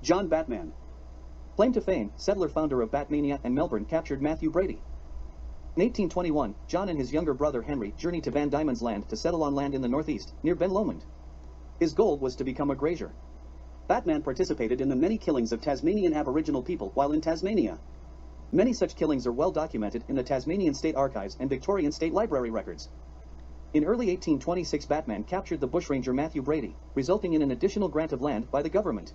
John Batman. Claim to fame, settler founder of Batmania and Melbourne captured Matthew Brady. In 1821, John and his younger brother Henry journeyed to Van Diemen's Land to settle on land in the northeast, near Ben Lomond. His goal was to become a grazier. Batman participated in the many killings of Tasmanian Aboriginal people while in Tasmania. Many such killings are well documented in the Tasmanian State Archives and Victorian State Library records. In early 1826, Batman captured the bushranger Matthew Brady, resulting in an additional grant of land by the government.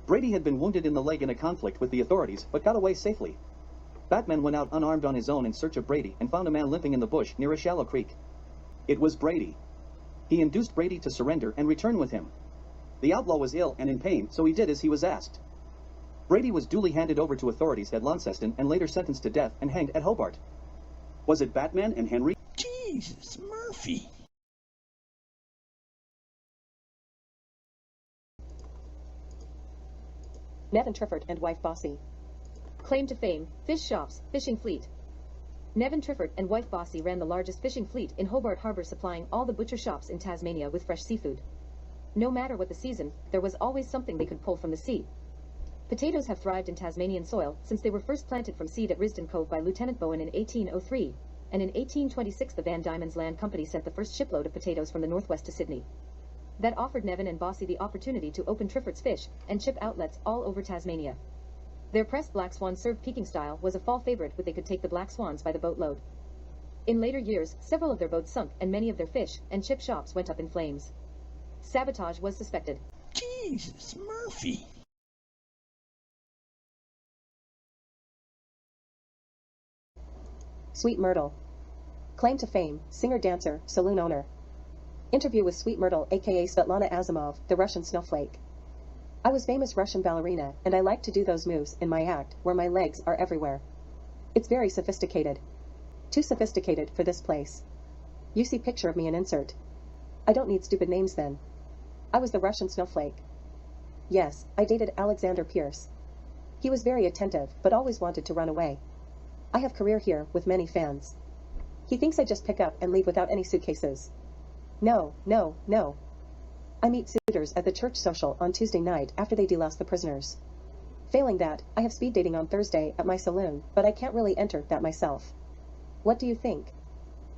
Brady had been wounded in the leg in a conflict with the authorities, but got away safely. Batman went out unarmed on his own in search of Brady and found a man limping in the bush near a shallow creek. It was Brady. He induced Brady to surrender and return with him. The outlaw was ill and in pain, so he did as he was asked. Brady was duly handed over to authorities at Launceston and later sentenced to death and hanged at Hobart. Was it Batman and Henry? Jesus, Murphy. Nevin Trifford and wife Bossy. Claim to fame, fish shops, fishing fleet. Nevin Trifford and wife Bossy ran the largest fishing fleet in Hobart Harbour, supplying all the butcher shops in Tasmania with fresh seafood. No matter what the season, there was always something they could pull from the sea. Potatoes have thrived in Tasmanian soil since they were first planted from seed at Risdon Cove by Lieutenant Bowen in 1803, and in 1826 the Van Diemen's Land Company sent the first shipload of potatoes from the northwest to Sydney. That offered Nevin and Bossy the opportunity to open Trifford's fish and chip outlets all over Tasmania. Their pressed black swan served Peking style was a fall favorite, but they could take the black swans by the boatload. In later years, several of their boats sunk and many of their fish and chip shops went up in flames. Sabotage was suspected. Jesus, Murphy. Sweet Myrtle. Claim to fame, singer-dancer, saloon owner. Interview with Sweet Myrtle, aka Svetlana Azimov, the Russian snowflake. I was famous Russian ballerina, and I like to do those moves in my act where my legs are everywhere. It's very sophisticated. Too sophisticated for this place. You see picture of me and insert. I don't need stupid names then. I was the Russian snowflake. Yes, I dated Alexander Pierce. He was very attentive, but always wanted to run away. I have career here with many fans. He thinks I just pick up and leave without any suitcases. No, no, no. I meet suitors at the church social on Tuesday night after they delouse the prisoners. Failing that, I have speed dating on Thursday at my saloon, but I can't really enter that myself. What do you think?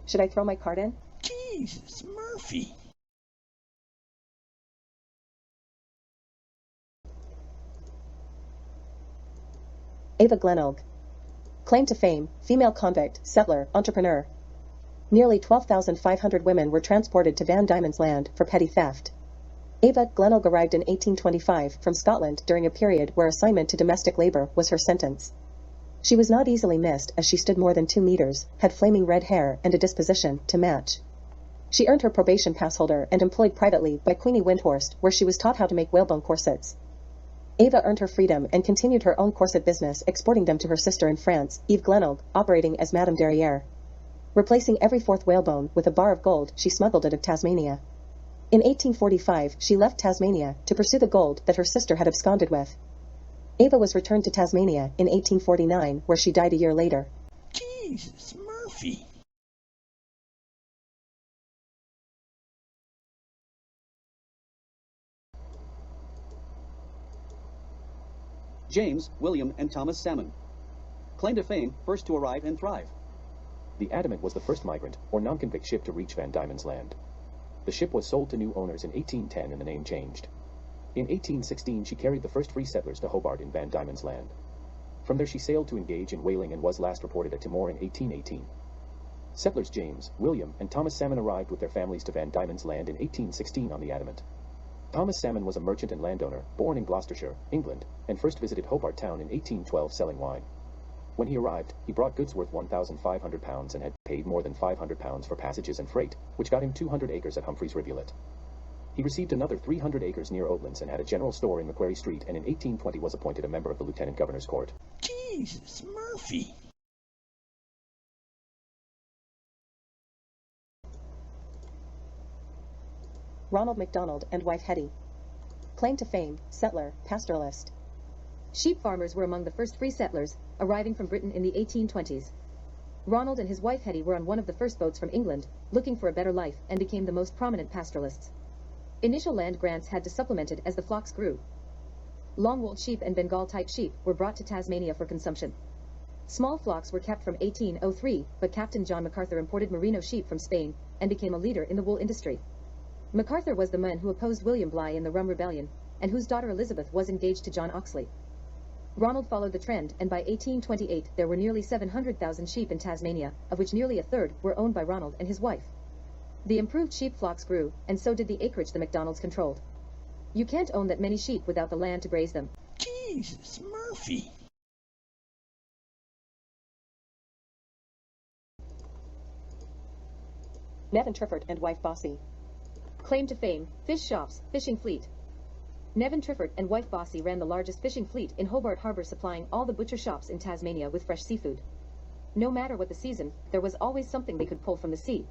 Should I throw my card in? Jesus, Murphy. Ava Glenelg. Claim to fame, female convict, settler, entrepreneur. Nearly 12,500 women were transported to Van Diemen's Land for petty theft. Ava Glenelg arrived in 1825 from Scotland during a period where assignment to domestic labor was her sentence. She was not easily missed as she stood more than 2 meters, had flaming red hair and a disposition to match. She earned her probation pass holder and employed privately by Queenie Windhorst, where she was taught how to make whalebone corsets. Ava earned her freedom and continued her own corset business, exporting them to her sister in France, Eve Glenelg, operating as Madame Derriere. Replacing every fourth whalebone with a bar of gold, she smuggled it of Tasmania. In 1845, she left Tasmania to pursue the gold that her sister had absconded with. Ava was returned to Tasmania in 1849, where she died a year later. Jesus, Murphy. James, William, and Thomas Salmon. Claim to fame, first to arrive and thrive. The Adamant was the first migrant, or non-convict ship to reach Van Diemen's Land. The ship was sold to new owners in 1810 and the name changed. In 1816, she carried the first free settlers to Hobart in Van Diemen's Land. From there she sailed to engage in whaling and was last reported at Timor in 1818. Settlers James, William, and Thomas Salmon arrived with their families to Van Diemen's Land in 1816 on the Adamant. Thomas Salmon was a merchant and landowner, born in Gloucestershire, England, and first visited Hobart Town in 1812 selling wine. When he arrived, he brought goods worth £1,500 and had paid more than £500 for passages and freight, which got him 200 acres at Humphreys Rivulet. He received another 300 acres near Oatlands and had a general store in Macquarie Street, and in 1820 was appointed a member of the Lieutenant Governor's Court. Jesus, Murphy. Ronald MacDonald and wife Hetty. Claim to fame, settler, pastoralist. Sheep farmers were among the first free settlers, arriving from Britain in the 1820s. Ronald and his wife Hetty were on one of the first boats from England, looking for a better life, and became the most prominent pastoralists. Initial land grants had to supplement it as the flocks grew. Long-wooled sheep and Bengal-type sheep were brought to Tasmania for consumption. Small flocks were kept from 1803, but Captain John MacArthur imported merino sheep from Spain and became a leader in the wool industry. MacArthur was the man who opposed William Bligh in the Rum Rebellion, and whose daughter Elizabeth was engaged to John Oxley. Ronald followed the trend, and by 1828 there were nearly 700,000 sheep in Tasmania, of which nearly a third were owned by Ronald and his wife. The improved sheep flocks grew, and so did the acreage the MacDonalds controlled. You can't own that many sheep without the land to graze them. Jesus, Murphy. Nevin Triffert and wife Bossy. Claim to fame, fish shops, fishing fleet. Nevin Triffert and wife Bossy ran the largest fishing fleet in Hobart Harbour, supplying all the butcher shops in Tasmania with fresh seafood. No matter what the season, there was always something they could pull from the sea.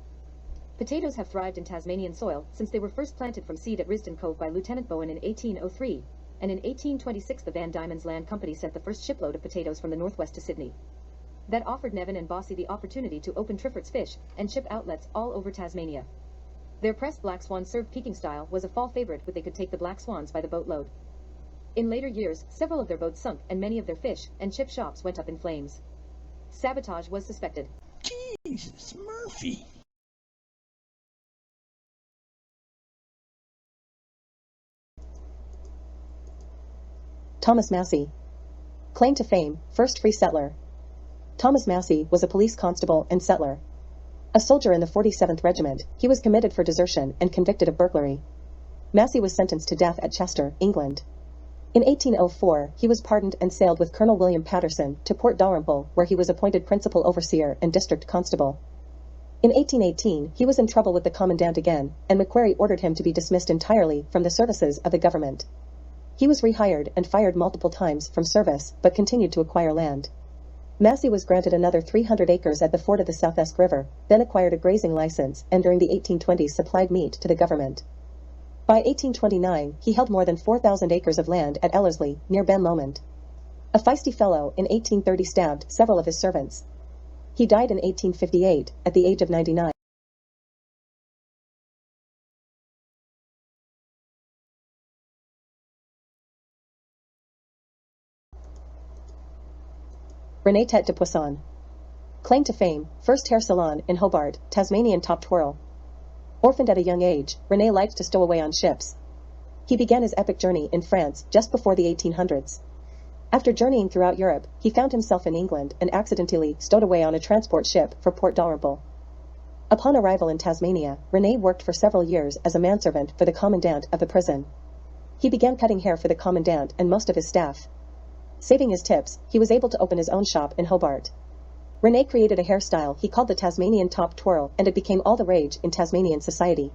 Potatoes have thrived in Tasmanian soil since they were first planted from seed at Risdon Cove by Lieutenant Bowen in 1803, and in 1826 the Van Diemen's Land Company sent the first shipload of potatoes from the northwest to Sydney. That offered Nevin and Bossy the opportunity to open Triffert's fish and chip outlets all over Tasmania. Their pressed black swan served Peking style was a fall favorite, but they could take the black swans by the boatload. In later years, several of their boats sunk and many of their fish and chip shops went up in flames. Sabotage was suspected. Jesus, Murphy. Thomas Massey. Claim to fame, first free settler. Thomas Massey was a police constable and settler. A soldier in the 47th Regiment, he was committed for desertion and convicted of burglary. Massey was sentenced to death at Chester, England. In 1804, he was pardoned and sailed with Colonel William Patterson to Port Dalrymple, where he was appointed principal overseer and district constable. In 1818, he was in trouble with the commandant again, and Macquarie ordered him to be dismissed entirely from the services of the government. He was rehired and fired multiple times from service, but continued to acquire land. Massey was granted another 300 acres at the ford of the South Esk River, then acquired a grazing license, and during the 1820s supplied meat to the government. By 1829, he held more than 4,000 acres of land at Ellerslie, near Ben Lomond. A feisty fellow, in 1830 stabbed several of his servants. He died in 1858, at the age of 99. Renee Tete de Poisson. Claim to fame, first hair salon in Hobart, Tasmanian top twirl. Orphaned at a young age, Renee liked to stow away on ships. He began his epic journey in France just before the 1800s. After journeying throughout Europe, he found himself in England and accidentally stowed away on a transport ship for Port Dalrymple. Upon arrival in Tasmania, Renee worked for several years as a manservant for the commandant of the prison. He began cutting hair for the commandant and most of his staff. Saving his tips, he was able to open his own shop in Hobart. Renee created a hairstyle he called the Tasmanian top twirl, and it became all the rage in Tasmanian society.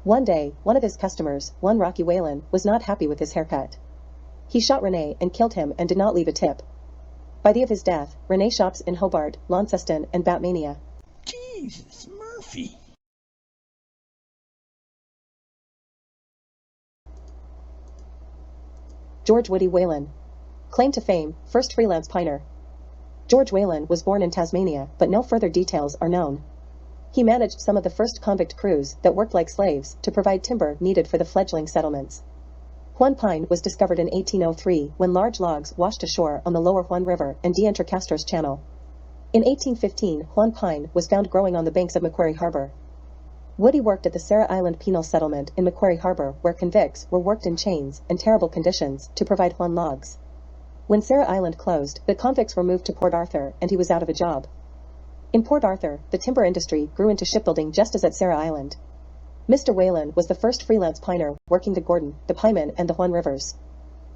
One day, one of his customers, one Rocky Whalen, was not happy with his haircut. He shot Renee and killed him and did not leave a tip. By the of his death, Renee shops in Hobart, Launceston, and Batmania. Jesus, Murphy. George Woody Whalen. Claim to fame, first freelance piner. George Whalen was born in Tasmania, but no further details are known. He managed some of the first convict crews that worked like slaves to provide timber needed for the fledgling settlements. Huon pine was discovered in 1803 when large logs washed ashore on the lower Huon River and D'Entrecasteaux Channel. In 1815, Huon pine was found growing on the banks of Macquarie Harbour. Woody worked at the Sarah Island Penal Settlement in Macquarie Harbour, where convicts were worked in chains and terrible conditions to provide Huon logs. When Sarah Island closed, the convicts were moved to Port Arthur and he was out of a job. In Port Arthur, the timber industry grew into shipbuilding just as at Sarah Island. Mr. Whalen was the first freelance piner working the Gordon, the Pieman, and the Huon rivers.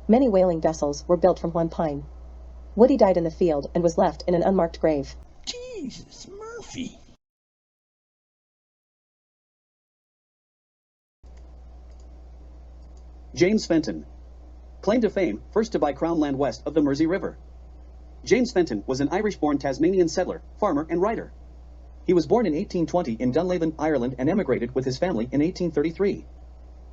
Many whaling vessels were built from Huon pine. Woody died in the field and was left in an unmarked grave. Jesus, Murphy. James Fenton. Claim to fame, first to buy Crown land west of the Mersey River. James Fenton was an Irish-born Tasmanian settler, farmer, and writer. He was born in 1820 in Dunlavan, Ireland, and emigrated with his family in 1833.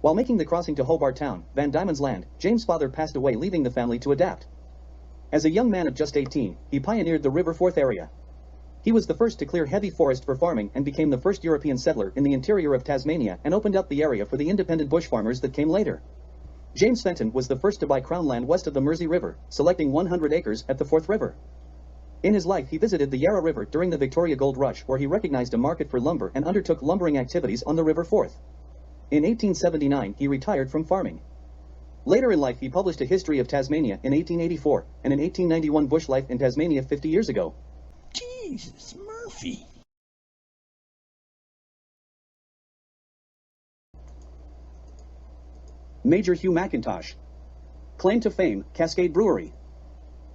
While making the crossing to Hobart Town, Van Diemen's Land, James' father passed away, leaving the family to adapt. As a young man of just 18, he pioneered the River Forth area. He was the first to clear heavy forest for farming and became the first European settler in the interior of Tasmania and opened up the area for the independent bush farmers that came later. James Fenton was the first to buy Crown land west of the Mersey River, selecting 100 acres at the Forth River. In his life he visited the Yarra River during the Victoria Gold Rush, where he recognized a market for lumber and undertook lumbering activities on the River Forth. In 1879 he retired from farming. Later in life he published a history of Tasmania in 1884, and in 1891 Bush Life in Tasmania 50 years ago. Jesus, Murphy. Major Hugh McIntosh. Claim to fame, Cascade Brewery.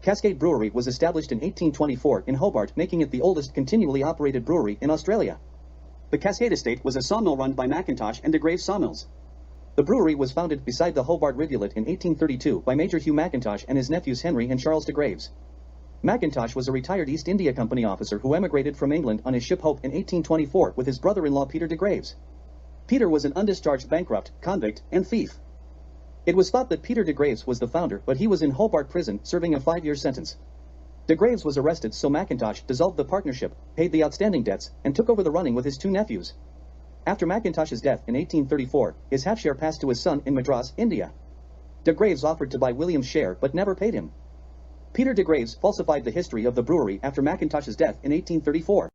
Cascade Brewery was established in 1824 in Hobart, making it the oldest continually operated brewery in Australia. The Cascade estate was a sawmill run by McIntosh and de Graves sawmills. The brewery was founded beside the Hobart rivulet in 1832 by Major Hugh McIntosh and his nephews Henry and Charles de Graves. McIntosh was a retired East India Company officer who emigrated from England on his ship Hope in 1824 with his brother-in-law Peter de Graves. Peter was an undischarged bankrupt, convict, and thief. It was thought that Peter de Graves was the founder, but he was in Hobart prison serving a 5-year sentence. De Graves was arrested, so McIntosh dissolved the partnership, paid the outstanding debts, and took over the running with his 2 nephews. After McIntosh's death in 1834, his half-share passed to his son in Madras, India. De Graves offered to buy William's share but never paid him. Peter de Graves falsified the history of the brewery after McIntosh's death in 1834.